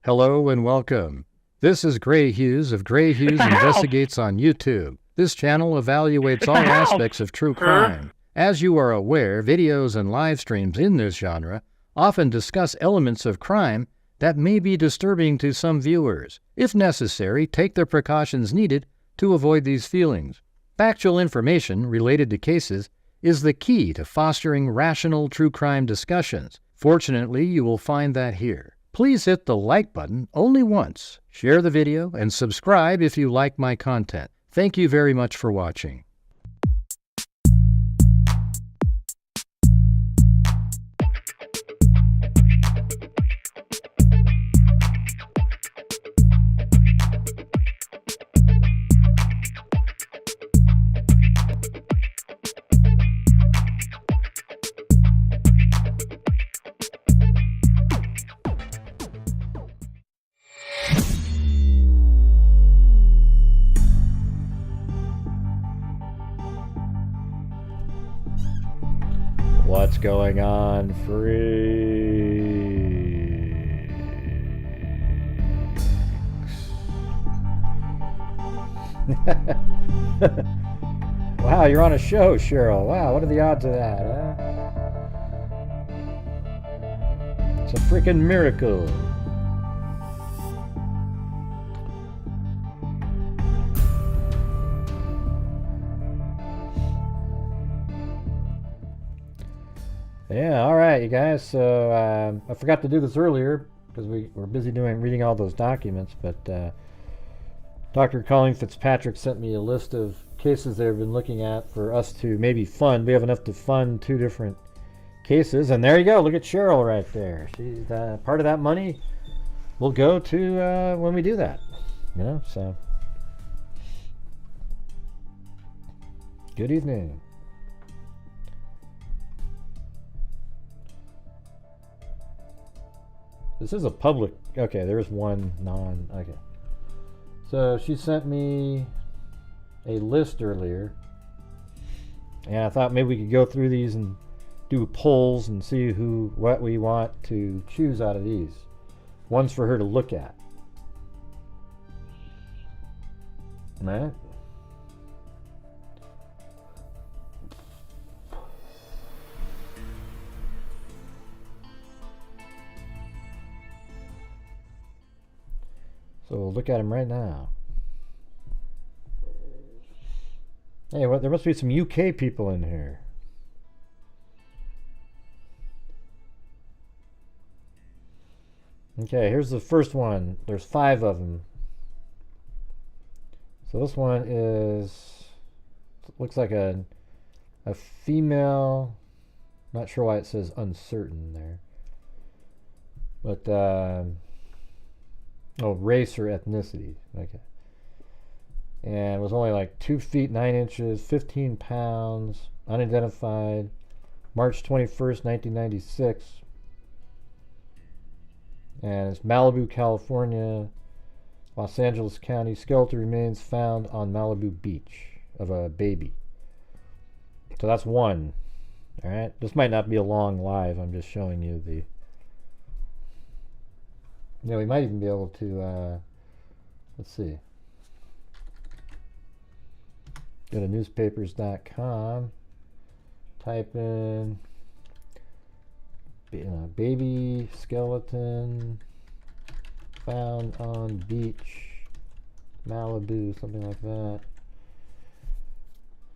Hello and welcome. This is Grant Hughes of Grant Hughes Investigates on YouTube. This channel evaluates all aspects of true crime. As you are aware, videos and live streams in this genre often discuss elements of crime that may be disturbing to some viewers. If necessary, take the precautions needed to avoid these feelings. Factual information related to cases is the key to fostering rational true crime discussions. Fortunately, you will find that here. Please hit the like button only once, share the video, and subscribe if you like my content. Thank you very much for watching. What's going on, freaks? Wow, you're on a show, Cheryl. Wow, what are the odds of that, huh? It's a freaking miracle. Yeah, all right, you guys. So I forgot to do this earlier because we were busy reading all those documents. But Dr. Colleen Fitzpatrick sent me a list of cases they've been looking at for us to maybe fund. We have enough to fund 2 different cases, and there you go. Look at Cheryl right there. She's part of that money will go to when we do that. You know, so good evening. This is a public, okay, there's one okay. So she sent me a list earlier, and I thought maybe we could go through these and do polls and see what we want to choose out of these. One's for her to look at. All right. So we'll look at him right now. Hey, there must be some UK people in here. Okay, here's the first one. There's 5 of them. So this one looks like a female. Not sure why it says uncertain there. But oh, race or ethnicity. Okay. And it was only like 2 feet 9 inches, 15 pounds, unidentified, March 21st, 1996. And it's Malibu, California, Los Angeles County. Skeletal remains found on Malibu Beach of a baby. So that's one. All right. This might not be a long live. I'm just showing you the. Yeah, we might even be able to, let's see. Go to newspapers.com, type in baby skeleton found on beach, Malibu, something like that.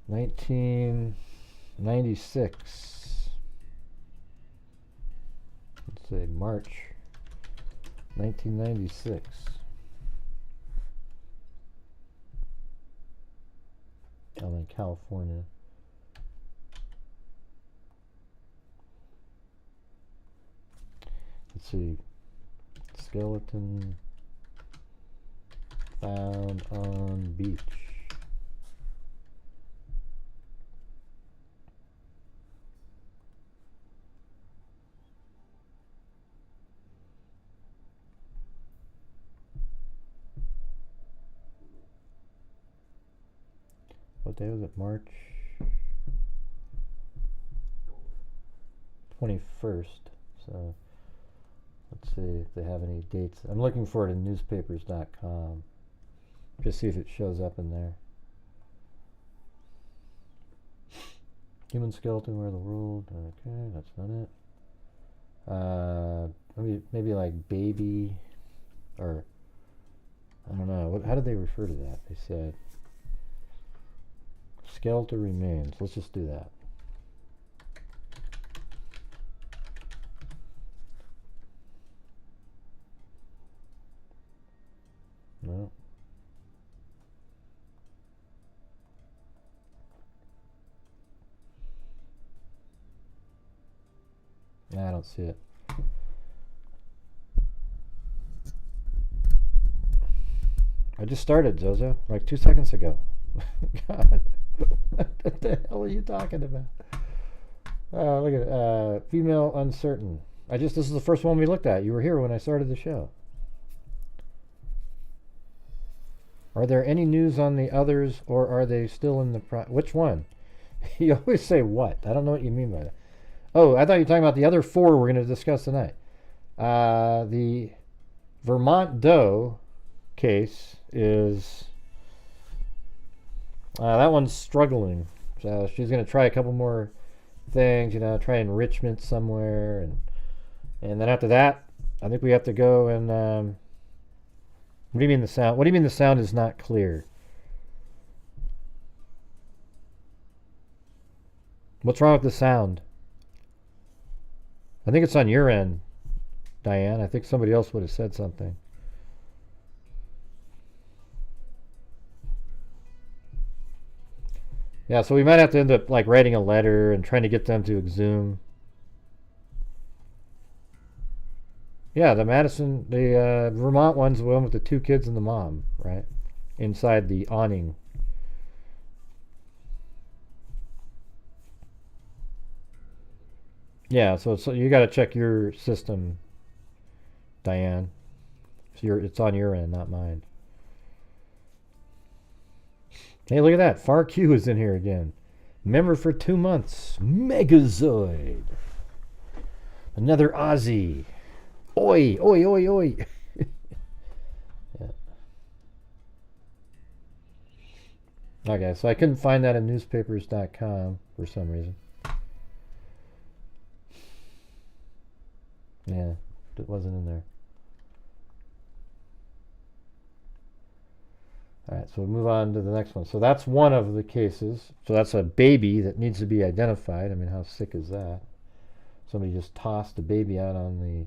1996. Let's say March 1996. Down in California. Let's see. Skeleton found on beach. What day was it? March 21st. So Let's see if they have any dates. I'm looking for it in newspapers.com. Just see if it shows up in there. Human skeleton, where the world. Okay, that's not it. Maybe like baby, or I don't know. How did they refer to that? They said skeletal remains. Let's just do that. No. I don't see it. I just started, Zozo, like 2 seconds ago. God, what the hell are you talking about? Look at it. Female uncertain. This is the first one we looked at. You were here when I started the show. Are there any news on the others, or are they still in the which one? You always say what? I don't know what you mean by that. Oh, I thought you were talking about the other 4 we're going to discuss tonight. The Vermont Doe case is... that one's struggling. So she's going to try a couple more things, try enrichment somewhere. And then after that, I think we have to go and... what do you mean the sound? What do you mean the sound is not clear? What's wrong with the sound? I think it's on your end, Diane. I think somebody else would have said something. Yeah, so we might have to end up like writing a letter and trying to get them to exhume. Yeah, the Vermont one's the one with the 2 kids and the mom, right? Inside the awning. Yeah, so you got to check your system, Diane. So it's on your end, not mine. Hey, look at that. Far Q is in here again. Member for 2 months. Megazoid. Another Aussie. Oi, oi, oi, oi. Yeah. Okay, so I couldn't find that in newspapers.com for some reason. Yeah, it wasn't in there. All right, so we'll move on to the next one. So that's one of the cases. So that's a baby that needs to be identified. I mean, how sick is that? Somebody just tossed a baby out on the...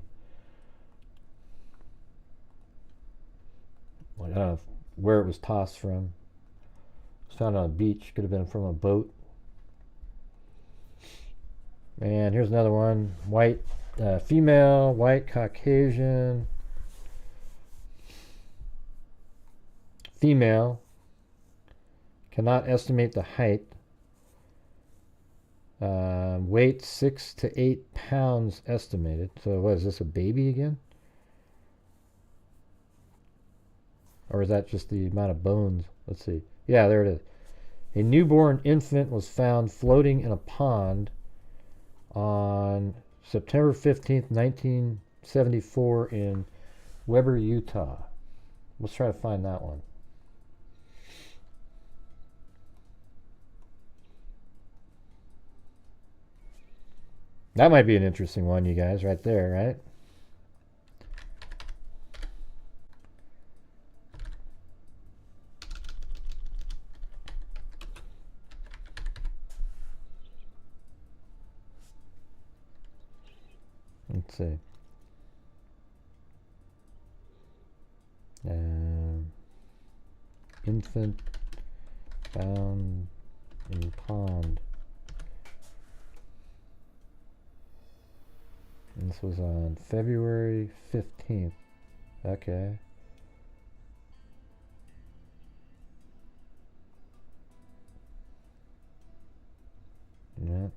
I don't know where it was tossed from. It was found on a beach. Could have been from a boat. And here's another one. White, female, white, Caucasian. Female. Cannot estimate the height. Weight 6 to 8 pounds estimated. So what is this, a baby again? Or is that just the amount of bones? Let's see. Yeah, there it is. A newborn infant was found floating in a pond on September 15th, 1974 in Weber, Utah. Let's try to find that one. That might be an interesting one, you guys, right there, right? Let's see. Infant found in pond. And this was on February 15th. Okay. Yeah.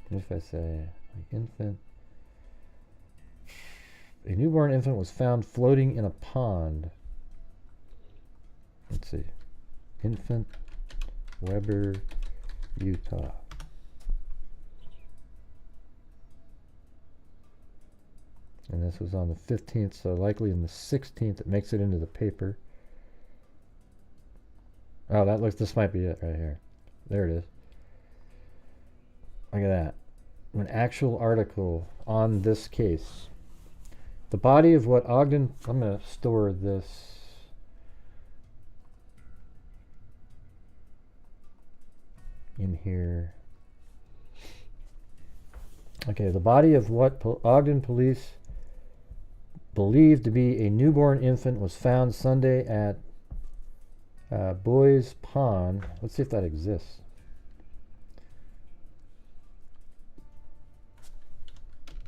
If I say infant, a newborn infant was found floating in a pond. Let's see. Infant, Weber, Utah. And this was on the 15th, so likely in the 16th it makes it into the paper. Oh, that looks, this might be it right here. There it is. Look at that. An actual article on this case. The body of what Ogden, I'm going to store this. In here. Okay, the body of what Ogden police believed to be a newborn infant was found Sunday at Boys Pond. Let's see if that exists.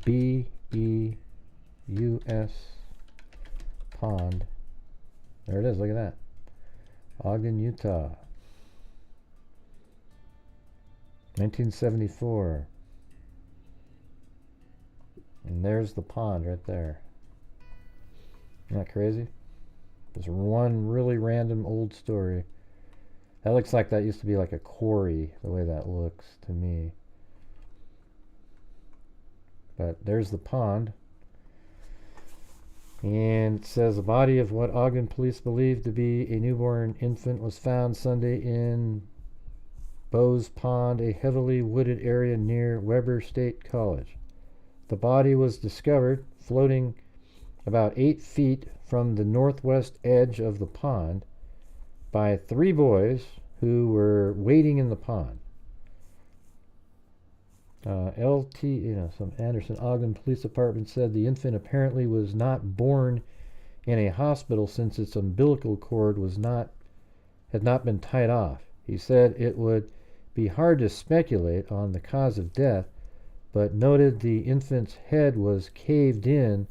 B-E-U-S Pond. There it is, look at that. Ogden, Utah. 1974. And there's the pond right there. Isn't that crazy? There's one really random old story. That looks like that used to be like a quarry, the way that looks to me. But there's the pond. And it says the body of what Ogden police believed to be a newborn infant was found Sunday in Bowes Pond, a heavily wooded area near Weber State College. The body was discovered floating about 8 feet from the northwest edge of the pond by 3 boys who were wading in the pond. Some Anderson Ogden Police Department said the infant apparently was not born in a hospital since its umbilical cord had not been tied off. He said it would be hard to speculate on the cause of death, but noted the infant's head was caved in,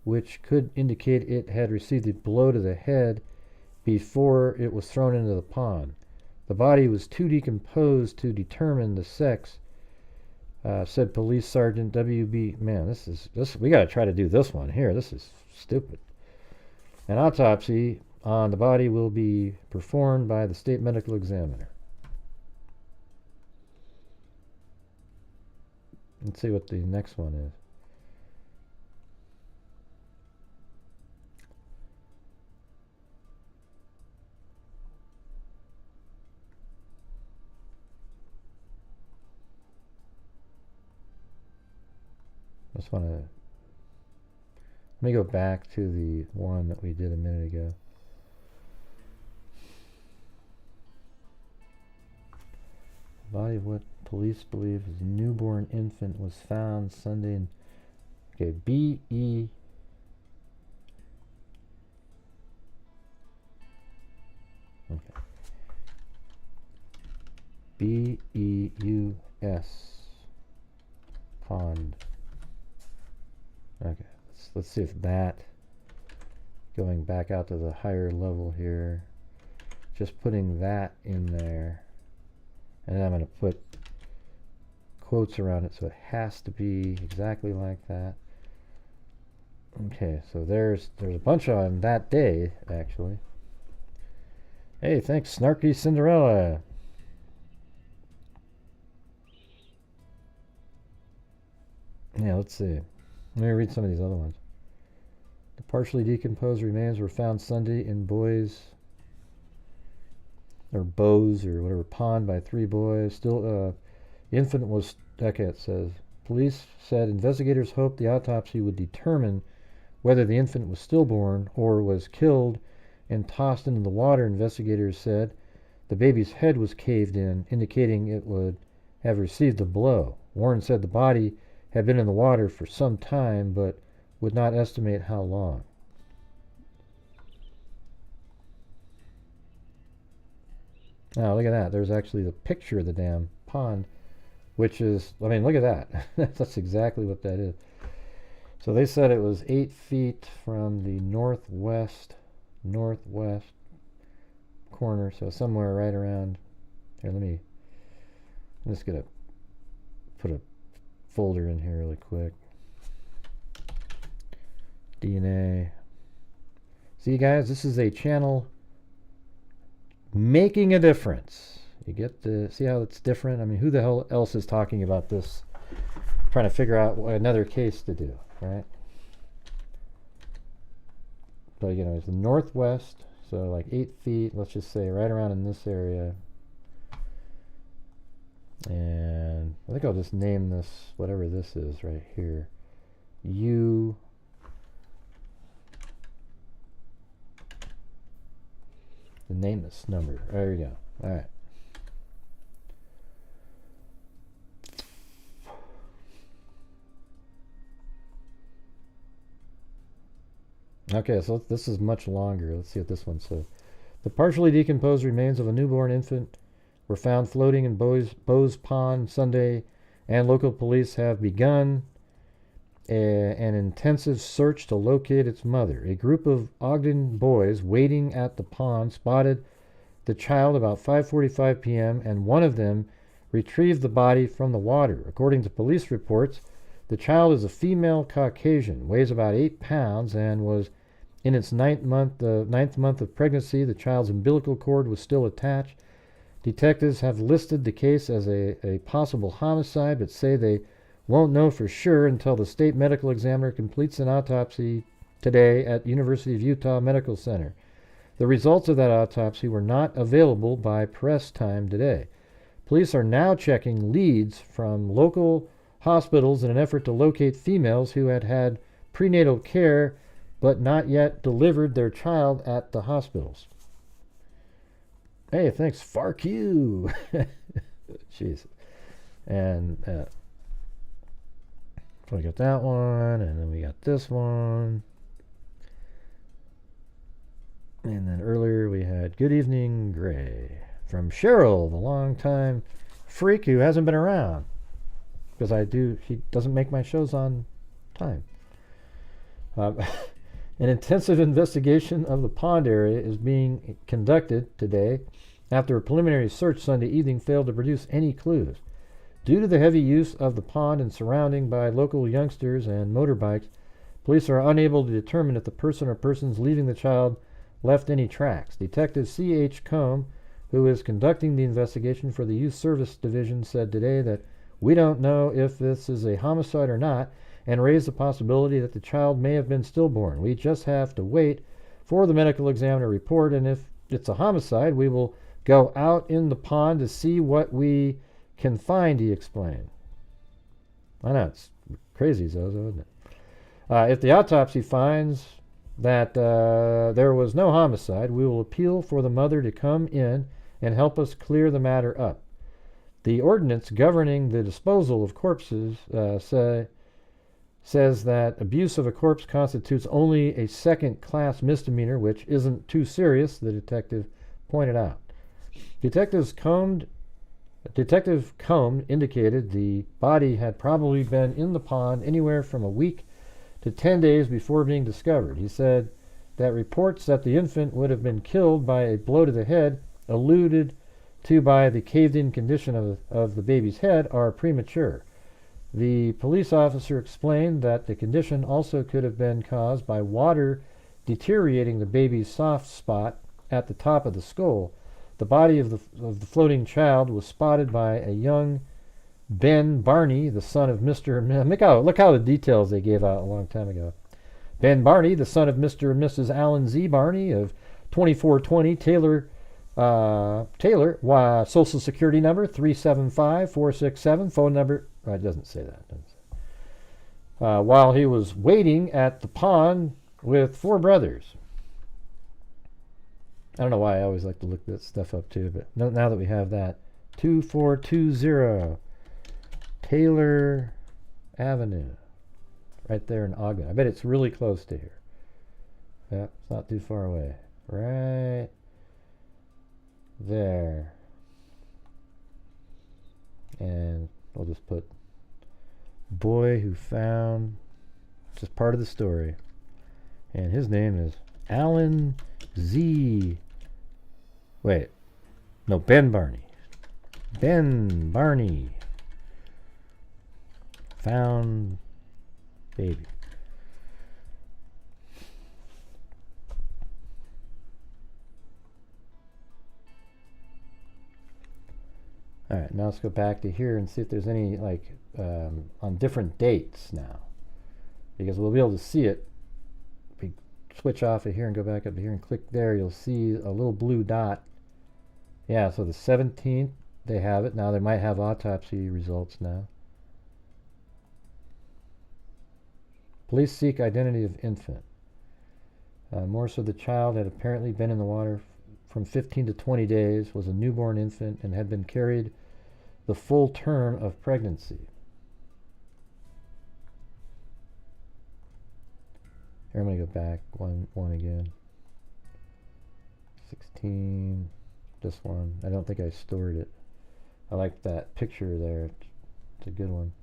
which could indicate it had received a blow to the head before it was thrown into the pond. The body was too decomposed to determine the sex, said Police Sergeant W.B. Man, this we got to try to do this one here. This is stupid. An autopsy on the body will be performed by the state medical examiner. Let's see what the next one is. Let me go back to the one that we did a minute ago. The body of what police believe is a newborn infant was found Sunday in, okay, B-E, okay, B-E-U-S Pond. Okay, let's see if that, going back out to the higher level here, just putting that in there, and then I'm going to put quotes around it, so it has to be exactly like that. Okay, so there's a bunch on that day, actually. Hey, thanks, Snarky Cinderella. Yeah, let's see. Let me read some of these other ones. The partially decomposed remains were found Sunday in Bowes or whatever pond by 3 boys. Still, the infant was, okay, it says, police said investigators hoped the autopsy would determine whether the infant was stillborn or was killed and tossed into the water. Investigators said the baby's head was caved in, indicating it would have received a blow. Warren said the body had been in the water for some time, but would not estimate how long. Now, look at that. There's actually the picture of the damn pond, which is, I mean, look at that. That's exactly what that is. So they said it was 8 feet from the northwest corner, so somewhere right around here. I'm just gonna put a folder in here really quick. DNA. See, guys, this is a channel making a difference. You get to see how it's different. I mean, who the hell else is talking about this, trying to figure out another case to do, right? but again, it's the northwest, so like 8 feet, let's just say right around in this area. And I think I'll just name this, whatever this is right here, U. Name this number. There we go. All right. Okay, so this is much longer. Let's see what this one says. The partially decomposed remains of a newborn infant were found floating in Bowes Pond Sunday, and local police have begun an intensive search to locate its mother. A group of Ogden boys waiting at the pond spotted the child about 5:45 p.m., and one of them retrieved the body from the water. According to police reports, the child is a female Caucasian, weighs about 8 pounds, and was in its ninth month of pregnancy. The child's umbilical cord was still attached. Detectives have listed the case as a possible homicide, but say they won't know for sure until the state medical examiner completes an autopsy today at University of Utah Medical Center. The results of that autopsy were not available by press time today. Police are now checking leads from local hospitals in an effort to locate females who had had prenatal care but not yet delivered their child at the hospitals. Hey, thanks, Fark you. Jeez. And so we got that one, and then we got this one. And then earlier we had Good Evening Gray from Cheryl, the longtime freak who hasn't been around. Because he doesn't make my shows on time. An intensive investigation of the pond area is being conducted today after a preliminary search Sunday evening failed to produce any clues. Due to the heavy use of the pond and surrounding by local youngsters and motorbikes, police are unable to determine if the person or persons leaving the child left any tracks. Detective C.H. Combe, who is conducting the investigation for the Youth Service Division, said today that we don't know if this is a homicide or not, and raised the possibility that the child may have been stillborn. We just have to wait for the medical examiner report, and if it's a homicide, we will go out in the pond to see what we can find, he explained. I know, it's crazy, Zozo, isn't it? If the autopsy finds that there was no homicide, we will appeal for the mother to come in and help us clear the matter up. The ordinance governing the disposal of corpses says that abuse of a corpse constitutes only a second-class misdemeanor, which isn't too serious, the detective pointed out. Detective Combe indicated the body had probably been in the pond anywhere from a week to 10 days before being discovered. He said that reports that the infant would have been killed by a blow to the head, alluded to by the caved-in condition of the baby's head, are premature. The police officer explained that the condition also could have been caused by water deteriorating the baby's soft spot at the top of the skull. The body of the floating child was spotted by a young Ben Barney, the son of Mr. Look how the details they gave out a long time ago. Ben Barney, the son of Mr. and Mrs. Alan Z. Barney of 2420 Taylor, Social Security number 375467, phone number. It doesn't say that. While he was waiting at the pond with 4 brothers. I don't know why I always like to look that stuff up too, but now that we have that. 2420 Taylor Avenue. Right there in Ogden. I bet it's really close to here. Yeah, it's not too far away. Right there. And we'll just put boy who found, just part of the story. And his name is Alan Z. Wait. No, Ben Barney. Ben Barney found baby. All right, now let's go back to here and see if there's any, on different dates now. Because we'll be able to see it switch off of here and go back up here and click there, you'll see a little blue dot. Yeah, so the 17th, they have it. Now they might have autopsy results now. Police seek identity of infant. More so, the child had apparently been in the water from 15 to 20 days, was a newborn infant, and had been carried the full term of pregnancy. Here, I'm going to go back one again. 16, this one. I don't think I stored it. I like that picture there. It's a good one.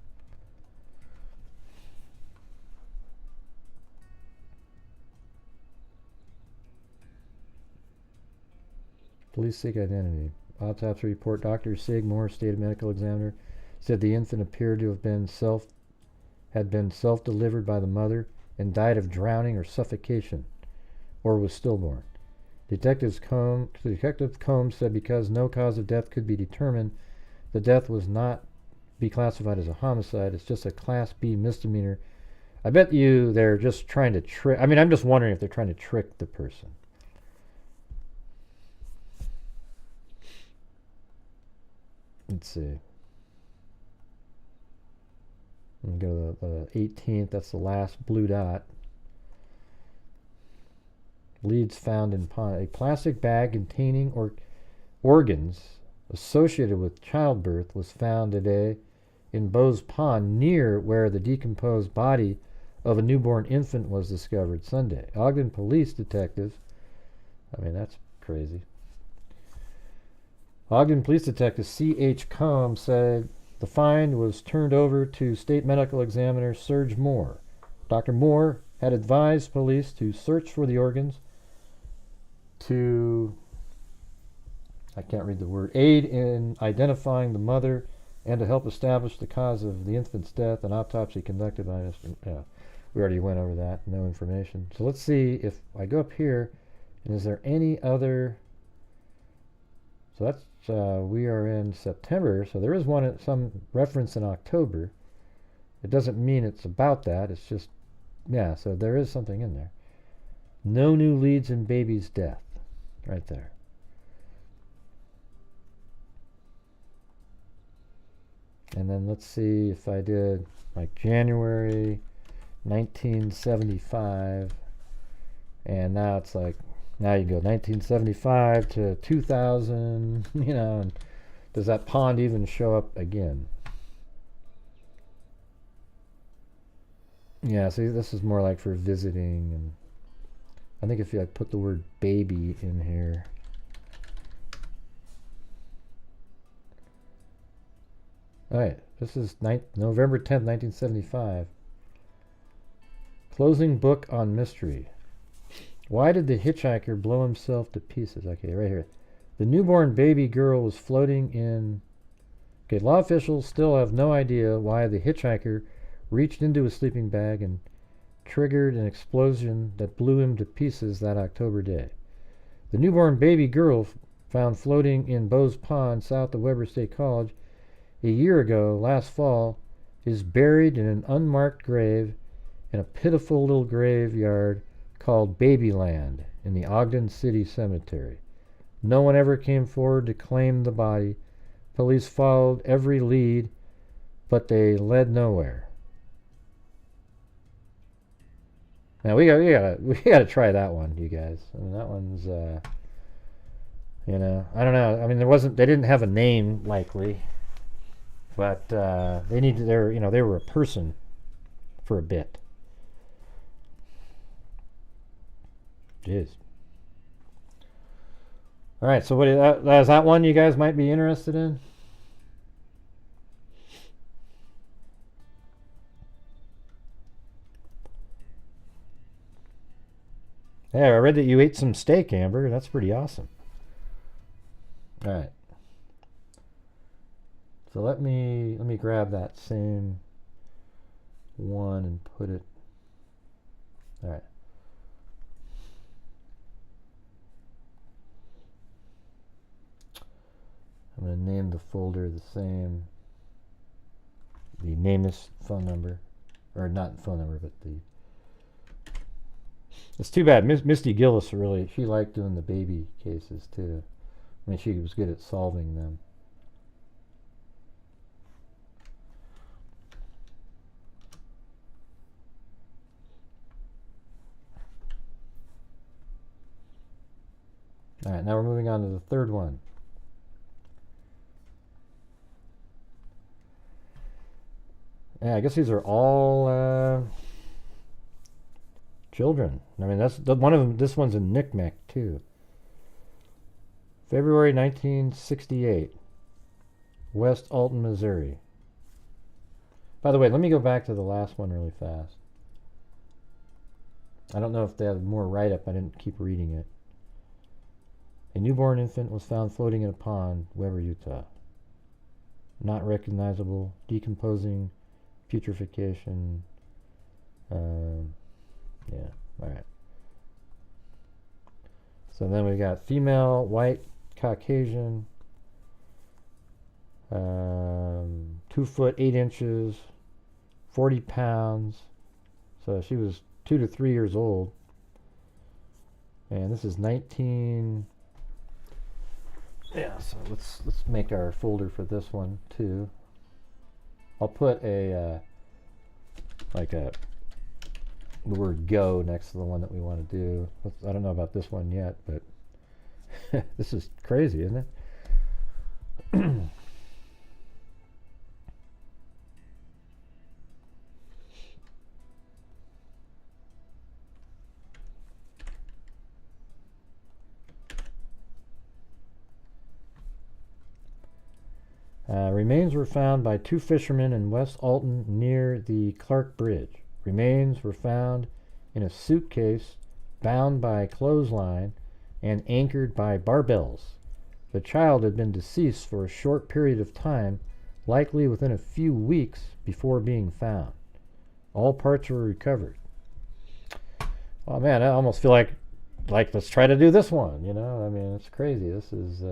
Police seek identity. Autopsy report. Dr. Sigmore, state medical examiner, said the infant appeared to have been self-delivered by the mother and died of drowning or suffocation, or was stillborn. Detective Combs said because no cause of death could be determined, the death was not be classified as a homicide. It's just a Class B misdemeanor. I bet you they're just trying to trick. I mean, I'm just wondering if they're trying to trick the person. Let's see. I'm going to go to the 18th. That's the last blue dot. Leads found in pond. A plastic bag containing organs associated with childbirth was found today in Bowes Pond, near where the decomposed body of a newborn infant was discovered Sunday. Ogden police detectives, I mean, that's crazy. Ogden Police Detective C.H. Combs said the find was turned over to State Medical Examiner Serge Moore. Dr. Moore had advised police to search for the organs to, I can't read the word, aid in identifying the mother and to help establish the cause of the infant's death. An autopsy conducted by us. We already went over that. No information. So let's see if I go up here, and is there any other... So that's we are in September, so there is some reference in October. It doesn't mean it's about that. It's just, yeah, so there is something in there. No new leads in baby's death. Right there. And then let's see if I did like January 1975, and now it's like, now you go 1975 to 2000, you know, and does that pond even show up again? Yeah, see, this is more like for visiting, and I think if I put the word baby in here. All right, this is November 10th, 1975. Closing book on mystery. Why did the hitchhiker blow himself to pieces? Okay, right here. The newborn baby girl was floating in... Okay, law officials still have no idea why the hitchhiker reached into a sleeping bag and triggered an explosion that blew him to pieces that October day. The newborn baby girl found floating in Bowes Pond, south of Weber State College, a year ago, last fall, is buried in an unmarked grave in a pitiful little graveyard called Babyland in the Ogden City Cemetery. No one ever came forward to claim the body. Police followed every lead, but they led nowhere. Now we gotta try that one, you guys. I mean, that one's you know, I don't know. I mean, they didn't have a name likely, but they were a person for a bit. Jeez. All right, so what is that one you guys might be interested in? Yeah, I read that you ate some steak, Amber. That's pretty awesome. All right. So let me grab that same one and put it. All right. I'm going to name the folder the same. The name is phone number, or not phone number, but the It's too bad. Misty Gillis really, she liked doing the baby cases too. I mean, she was good at solving them. All right, now we're moving on to the third one. Yeah, I guess these are all children. I mean, that's one of them. This one's a knickknack too. February 1968, West Alton, Missouri. By the way, let me go back to the last one really fast. I don't know if they have more write-up. I didn't keep reading it. A newborn infant was found floating in a pond, Weber, Utah. Not recognizable, decomposing, putrefaction. Yeah, all right. So then we got female, white, Caucasian, 2 foot 8 inches, 40 pounds. So she was 2 to 3 years old. And this is 19. Yeah, so let's make our folder for this one too. I'll put a the word go next to the one that we want to do. I don't know about this one yet, but this is crazy, isn't it? Remains were found by 2 fishermen in West Alton near the Clark Bridge. Remains were found in a suitcase bound by clothesline and anchored by barbells. The child had been deceased for a short period of time, likely within a few weeks before being found. All parts were recovered. Oh man, I almost feel like let's try to do this one, you know? I mean, it's crazy. This is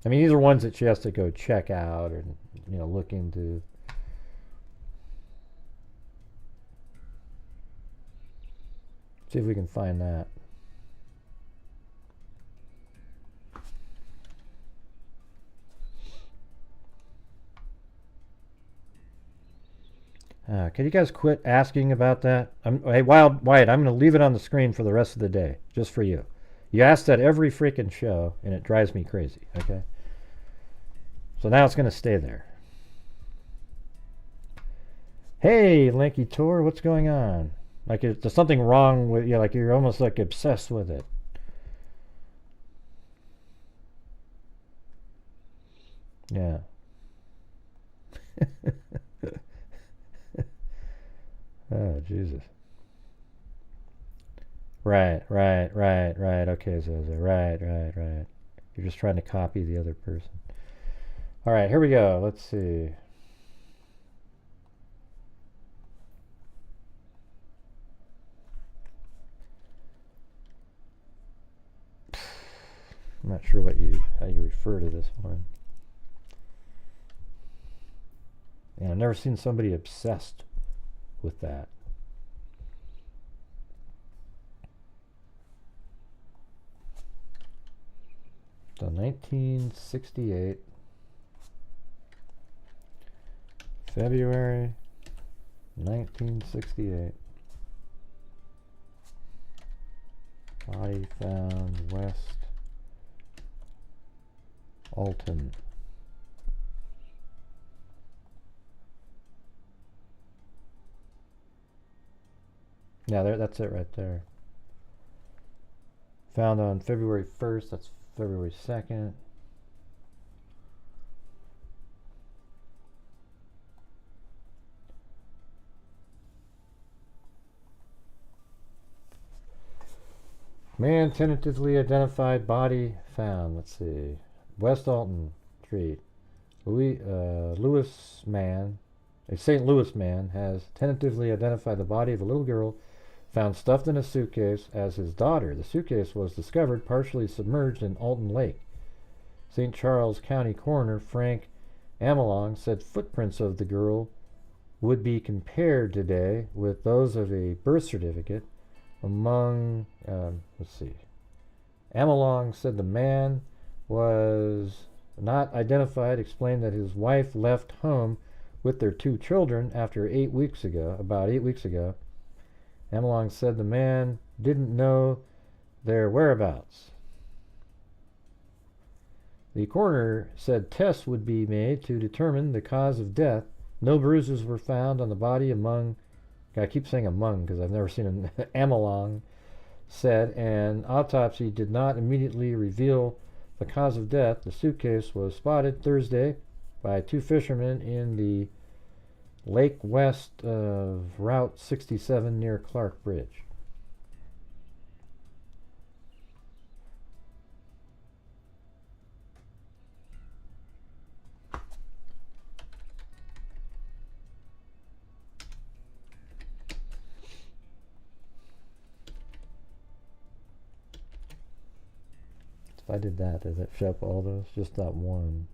I mean, these are ones that she has to go check out or, you know, look into. See if we can find that. Can you guys quit asking about that? Hey, Wyatt, I'm going to leave it on the screen for the rest of the day, just for you. You ask that every freaking show, and it drives me crazy, okay? So now it's going to stay there. Hey, Lanky Tor, what's going on? Like, there's something wrong with you, like you're almost like obsessed with it. Yeah. Oh, Jesus. Right. Okay, so right. You're just trying to copy the other person. All right, here we go. Let's see. I'm not sure how you refer to this one. And I've never seen somebody obsessed with that. So 1968, February 1968. Body found West Alton. Yeah, that's it right there. Found on February 1st, that's February 2nd. Man tentatively identified, body found. Let's see. West Alton Street. Louis man, a St. Louis man, has tentatively identified the body of a little girl found stuffed in a suitcase as his daughter. The suitcase was discovered partially submerged in Alton Lake. St. Charles County Coroner Frank Amelong said footprints of the girl would be compared today with those of a birth certificate Among, let's see. Amelong said the man was not identified, explained that his wife left home with their 2 children after about 8 weeks ago. Amelong said the man didn't know their whereabouts. The coroner said tests would be made to determine the cause of death. No bruises were found on the body among, I keep saying among because I've never seen an Amelong said, an autopsy did not immediately reveal the cause of death. The suitcase was spotted Thursday by 2 fishermen in the lake west of Route 67 near Clark Bridge. If I did that, does it show up all those? Just that one.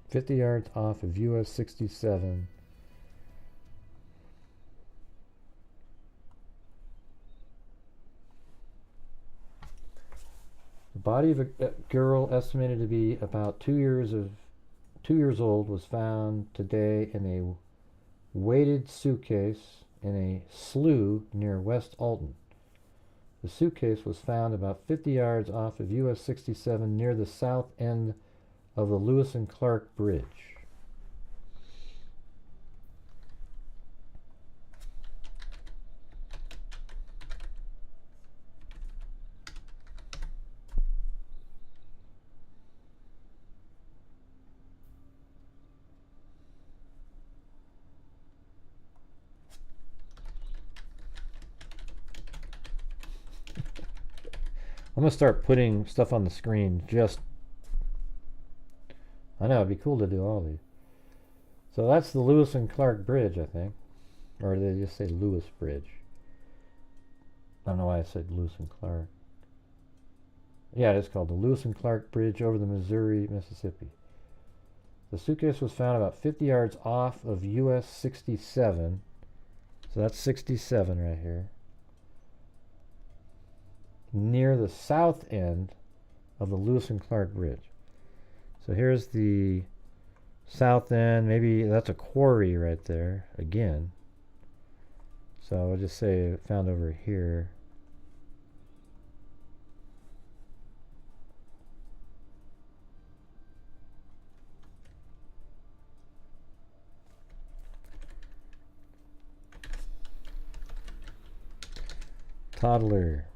"50 yards off of US 67. The body of a girl estimated to be about 2 years old was found today in a weighted suitcase in a slough near West Alton. The suitcase was found about 50 yards off of US 67 near the south end of the Lewis and Clark Bridge. I'm going to start putting stuff on the screen. I know, it'd be cool to do all these. So that's the Lewis and Clark Bridge, I think. Or they just say Lewis Bridge. I don't know why I said Lewis and Clark. Yeah, it is called the Lewis and Clark Bridge over the Missouri, Mississippi. The suitcase was found about 50 yards off of US 67. So that's 67 right here. Near the south end of the Lewis and Clark Bridge. So here's the south end. Maybe that's a quarry right there again. So I'll just say found over here. Toddler.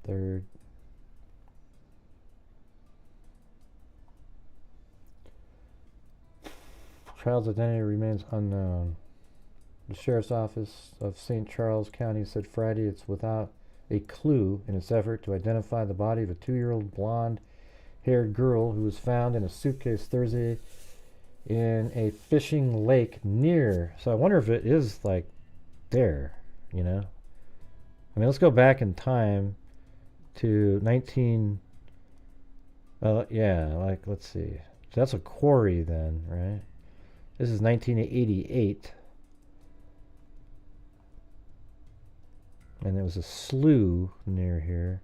Third. Child's identity remains unknown. The Sheriff's Office of St. Charles County said Friday it's without a clue in its effort to identify the body of a 2-year-old blonde-haired girl who was found in a suitcase Thursday in a fishing lake near. So I wonder if it is like there, you know? I mean, let's go back in time to 19, yeah, like, let's see. So that's a quarry then, right? This is 1988. And there was a slough near here.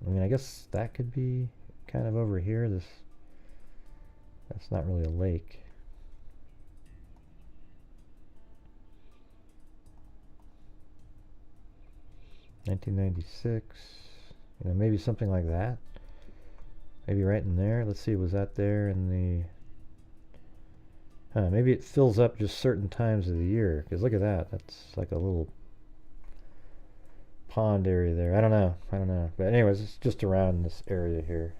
I mean, I guess that could be kind of over here. That's not really a lake. $1996, you know, maybe something like that. Maybe right in there. Let's see, was that there in the... maybe it fills up just certain times of the year. Because look at that. That's like a little pond area there. I don't know. But anyways, it's just around this area here.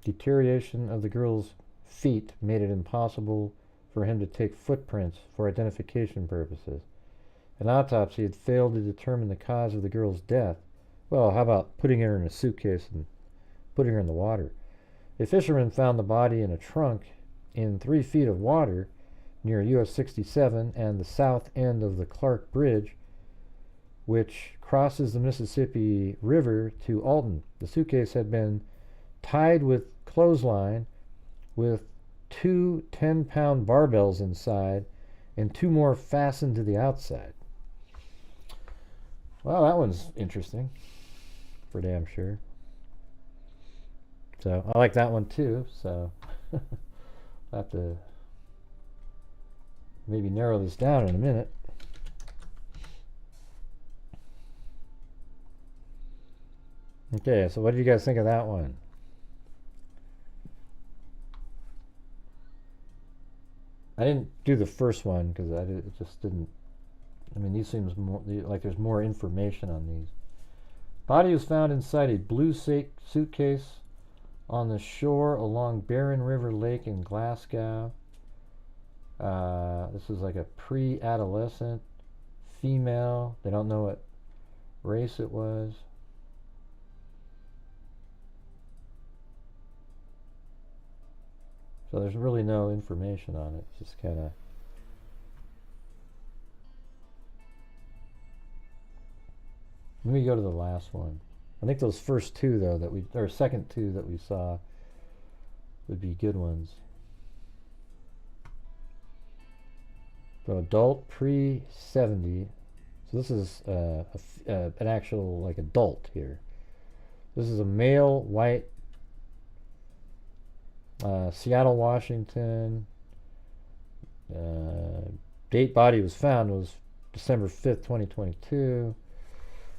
Deterioration of the girl's feet made it impossible for him to take footprints for identification purposes. An autopsy had failed to determine the cause of the girl's death. Well, how about putting her in a suitcase and putting her in the water? A fisherman found the body in a trunk in 3 feet of water near US 67 and the south end of the Clark Bridge, which crosses the Mississippi River to Alton. The suitcase had been tied with clothesline with 2 10-pound barbells inside and 2 more fastened to the outside. Well, that one's interesting, for damn sure. So I like that one too, so I'll have to maybe narrow this down in a minute. Okay, so what do you guys think of that one? I didn't do the first one because it just didn't. I mean, these seems more like there's more information on these. Body was found inside a blue suitcase on the shore along Barren River Lake in Glasgow. This is like a pre-adolescent female. They don't know what race it was. So there's really no information on it. It's just kind of... Let me go to the last one. I think those first 2 though that we, or second 2 that we saw would be good ones. So adult pre-70. So this is an actual like adult here. This is a male, white, Seattle, Washington. Date body was found was December 5th, 2022.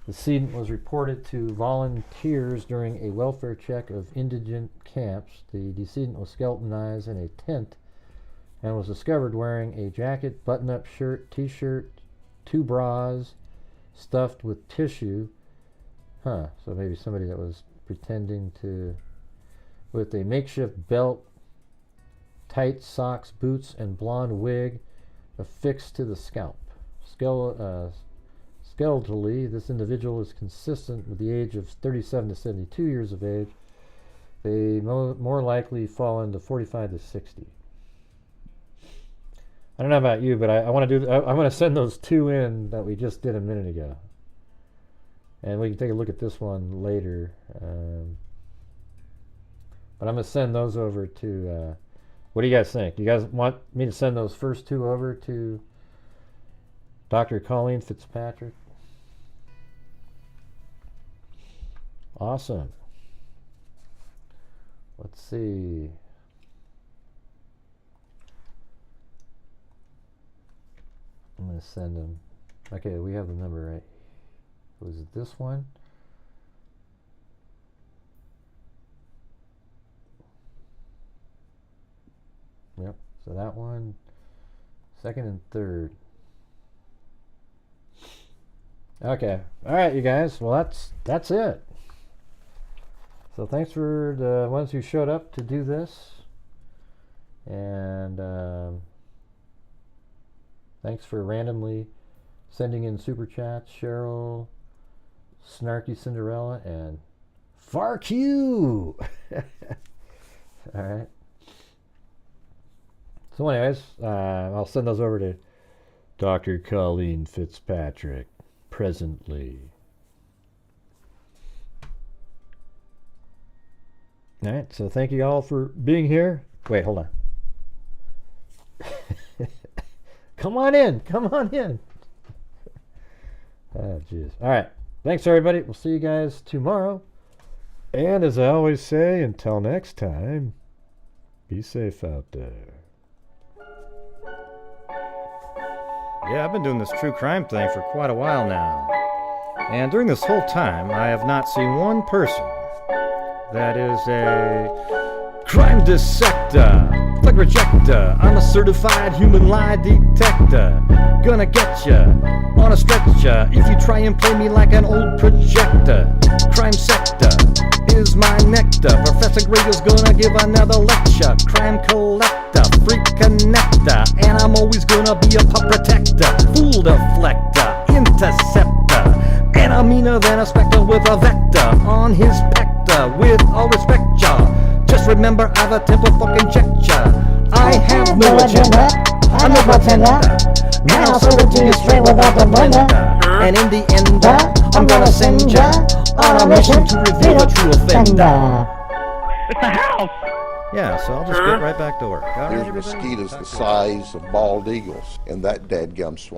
The decedent was reported to volunteers during a welfare check of indigent camps. The decedent was skeletonized in a tent and was discovered wearing a jacket, button-up shirt, t-shirt, 2 bras stuffed with tissue. So maybe somebody that was pretending to... with a makeshift belt, tight socks, boots, and blonde wig affixed to the scalp. Skeletally, this individual is consistent with the age of 37 to 72 years of age. They more likely fall into 45 to 60. I don't know about you, but I want to do. I want to send those 2 in that we just did a minute ago, and we can take a look at this one later. But I'm going to send those over to. What do you guys think? You guys want me to send those first 2 over to Dr. Colleen Fitzpatrick? Awesome. Let's see. I'm going to send them. Okay, we have the number right. Was it this one? Yep, so that one, 2nd and 3rd. Okay, all right, you guys. Well, that's it. So thanks for the ones who showed up to do this, and thanks for randomly sending in super chats, Cheryl, Snarky Cinderella, and FarQ. All right. So anyways, I'll send those over to Dr. Colleen Fitzpatrick presently. All right, so thank you all for being here. Wait, hold on. Come on in. Come on in. Oh, jeez. All right. Thanks, everybody. We'll see you guys tomorrow. And as I always say, until next time, be safe out there. Yeah, I've been doing this true crime thing for quite a while now. And during this whole time, I have not seen one person that is a crime dissector. Plug rejector, I'm a certified human lie detector. Gonna get ya on a stretcher if you try and play me like an old projector. Crime sector is my nectar. Professor Gragel's gonna give another lecture. Crime collector, freak connector, and I'm always gonna be a pup protector. Fool deflector, interceptor, and I'm meaner than a spectre with a vector on his pector. With all respect, ya, just remember I've a temper fucking check ya. I have no agenda, I'm no pretender. Now I'll serve it to you straight without the blender. And in the end, I'm gonna send ya on a mission to reveal a true offender. It's a house! Yeah, so I'll just get right back to work. All right, There's mosquitoes the size of bald eagles in that dadgum swamp.